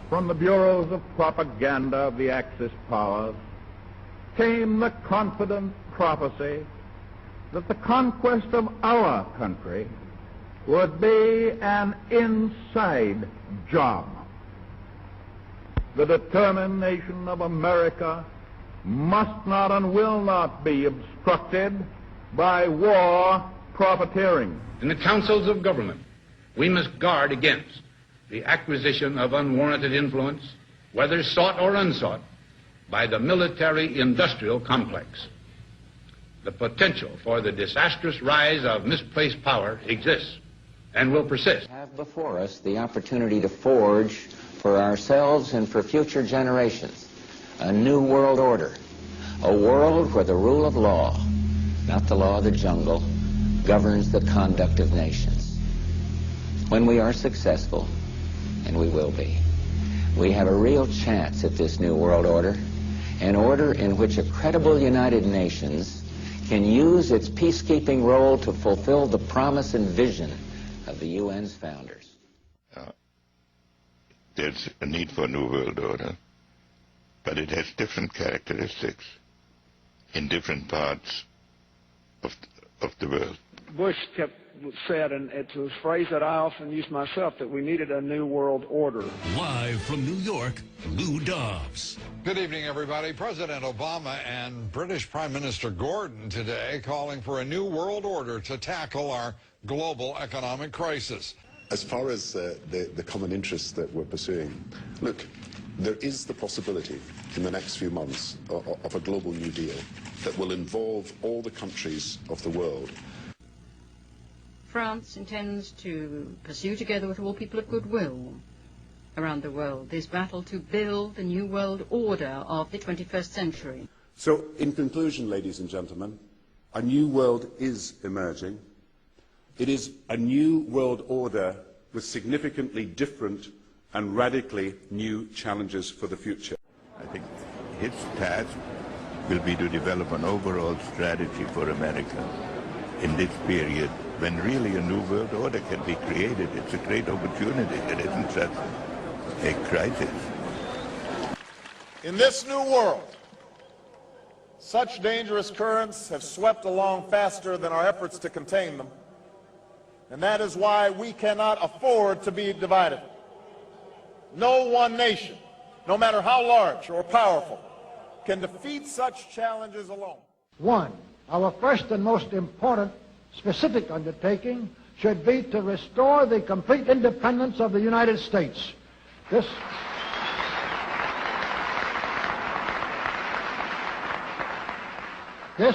from the bureaus of propaganda of the Axis powers came the confident prophecy that the conquest of our country would be an inside job. The determination of America must not and will not be obstructed by war profiteering. In the councils of government, we must guard against the acquisition of unwarranted influence, whether sought or unsought, by the military-industrial complex. The potential for the disastrous rise of misplaced power exists and will persist. We have before us the opportunity to forge for ourselves and for future generations a new world order, a world where the rule of law, not the law of the jungle, governs the conduct of nations. When we are successful, and we will be, we have a real chance at this new world order, an order in which a credible United Nations can use its peacekeeping role to fulfill the promise and vision of the UN's founders. There's a need for a new world order, but it has different characteristics in different parts of the world. Bush said, and it's a phrase that I often use myself, that we needed a new world order. Live from New York, Lou Dobbs. Good evening, everybody. President Obama and British Prime Minister Gordon today calling for a new world order to tackle our global economic crisis. As far as the common interests that we're pursuing, look, there is the possibility in the next few months of a global New Deal that will involve all the countries of the world. France intends to pursue, together with all people of goodwill around the world, this battle to build the new world order of the 21st century. So, in conclusion, ladies and gentlemen, a new world is emerging. It is a new world order with significantly different and radically new challenges for the future. I think his task will be to develop an overall strategy for America in this period when really a new world order can be created. It's a great opportunity. It isn't just a crisis. In this new world, such dangerous currents have swept along faster than our efforts to contain them. And that is why we cannot afford to be divided. No one nation, no matter how large or powerful, can defeat such challenges alone. One, our first and most important specific undertaking should be to restore the complete independence of the United States. This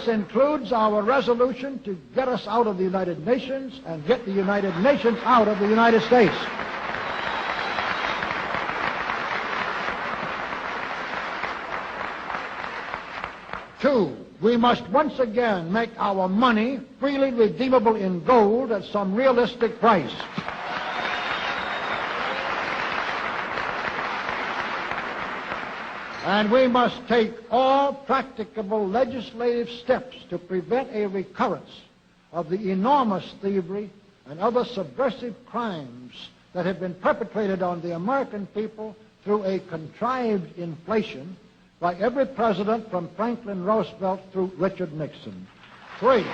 includes our resolution to get us out of the United Nations and get the United Nations out of the United States. Two, we must once again make our money freely redeemable in gold at some realistic price. And we must take all practicable legislative steps to prevent a recurrence of the enormous thievery and other subversive crimes that have been perpetrated on the American people through a contrived inflation by every president from Franklin Roosevelt through Richard Nixon. Three,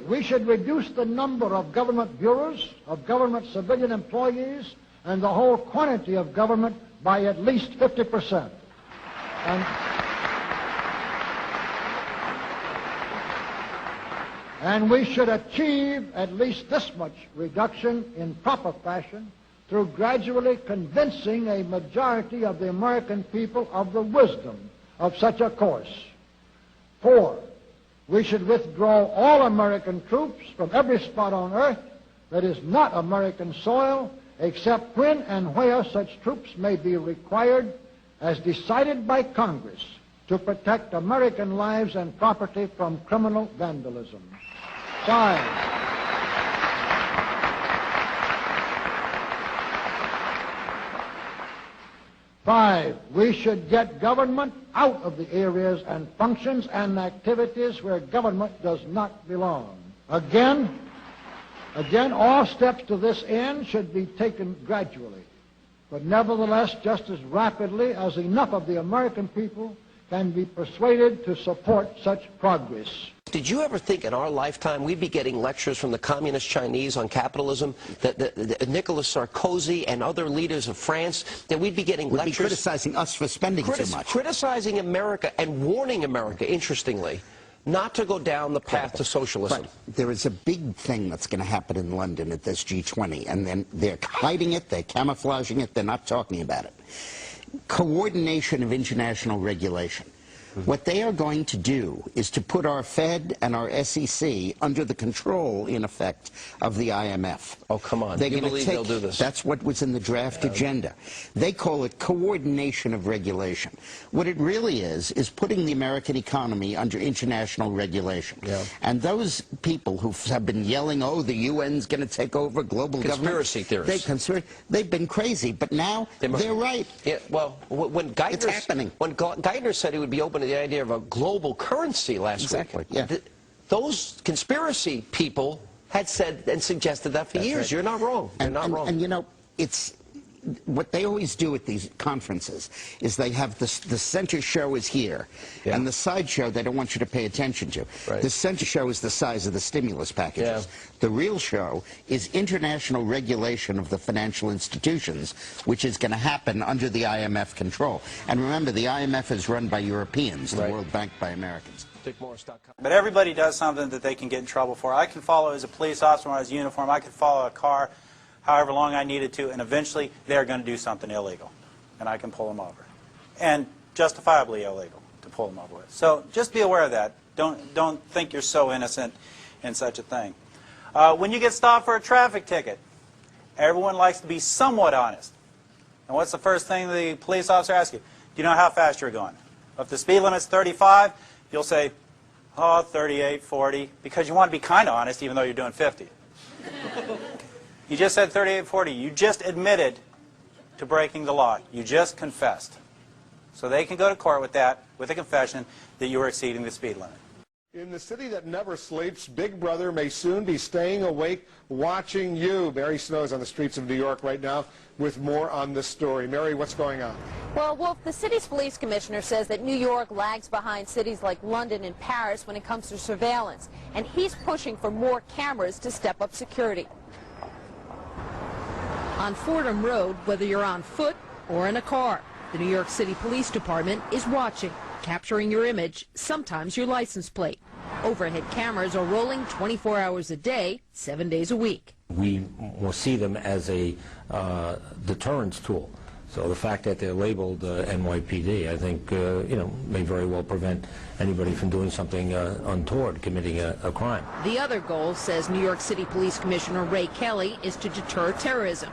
we should reduce the number of government bureaus, of government civilian employees, and the whole quantity of government by at least 50%. And we should achieve at least this much reduction in proper fashion through gradually convincing a majority of the American people of the wisdom of such a course. Four, we should withdraw all American troops from every spot on earth that is not American soil, except when and where such troops may be required as decided by Congress to protect American lives and property from criminal vandalism. Five, we should get government out of the areas and functions and activities where government does not belong. Again, Again, all steps to this end should be taken gradually, but nevertheless just as rapidly as enough of the American people can be persuaded to support such progress. Did you ever think in our lifetime we'd be getting lectures from the communist Chinese on capitalism, that Nicolas Sarkozy and other leaders of France, that we'd be getting lectures? Be criticizing us for spending too much. Criticizing America and warning America, interestingly, not to go down the path to socialism. But there is a big thing that's going to happen in London at this G20, and then they're hiding it, they're camouflaging it, they're not talking about it. Coordination of international regulation. What they are going to do is to put our Fed and our SEC under the control, in effect, of the IMF. Oh, come on. You believe they'll do this? That's what was in the draft agenda. They call it coordination of regulation. What it really is putting the American economy under international regulation. Yeah. And those people who have been yelling, oh, the UN's going to take over global Conspiracy government. theorists. They've been crazy, but now they're right. Yeah, well, when It's happening. When Geithner said he would be open to the idea of a global currency last week, yeah. Those conspiracy people had said and suggested that for years. Right. You're not wrong. You're not wrong. And you know, it's what they always do at these conferences is they have the center show is here, and the side show they don't want you to pay attention to. Right. The center show is the size of the stimulus packages. The real show is international regulation of the financial institutions, which is going to happen under the IMF control. And remember, the IMF is run by Europeans, the World Bank by Americans. But everybody does something that they can get in trouble for. I can follow as a police officer when I was in uniform. I could follow a car however long I needed to, and eventually they're going to do something illegal, and I can pull them over, and justifiably illegal to pull them over with. So just be aware of that. Don't think you're so innocent in such a thing. When you get stopped for a traffic ticket, everyone likes to be somewhat honest. And what's the first thing the police officer asks you? Do you know how fast you're going? If the speed limit's 35, you'll say, oh, 38, 40, because you want to be kind of honest even though you're doing 50. You just said 38, 40. You just admitted to breaking the law. You just confessed. So they can go to court with that, with a confession that you were exceeding the speed limit. In the city that never sleeps, Big Brother may soon be staying awake watching you. Mary Snow's on the streets of New York right now with more on this story. Mary, what's going on? Well, Wolf, the city's police commissioner says that New York lags behind cities like London and Paris when it comes to surveillance, and he's pushing for more cameras to step up security. On Fordham Road, whether you're on foot or in a car, the New York City Police Department is watching, capturing your image, sometimes your license plate. Overhead cameras are rolling 24 hours a day, 7 days a week. We will see them as a deterrence tool. So the fact that they're labeled NYPD, I think, may very well prevent anybody from doing something untoward, committing a crime. The other goal, says New York City Police Commissioner Ray Kelly, is to deter terrorism.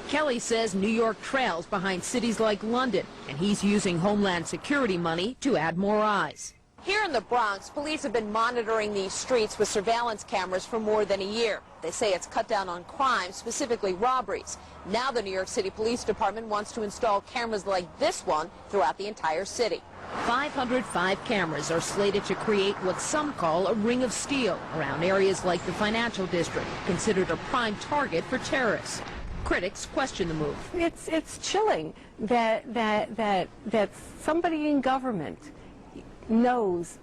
Kelly says New York trails behind cities like London, and he's using Homeland Security money to add more eyes. Here in the Bronx, police have been monitoring these streets with surveillance cameras for more than a year. They say it's cut down on crime, specifically robberies. Now the New York City Police Department wants to install cameras like this one throughout the entire city. 505 cameras are slated to create what some call a ring of steel around areas like the financial district, considered a prime target for terrorists. Critics question the move. It's chilling that somebody in government knows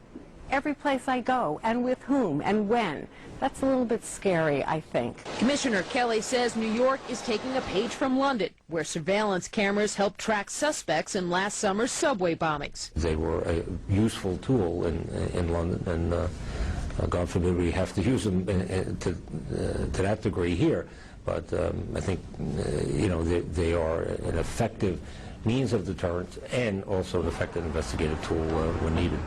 every place I go and with whom and when. That's a little bit scary, I think. Commissioner Kelly says New York is taking a page from London, where surveillance cameras helped track suspects in last summer's subway bombings. They were a useful tool in London, and God forbid we have to use them to that degree here. But I think, they are an effective means of deterrence and also an effective investigative tool when needed.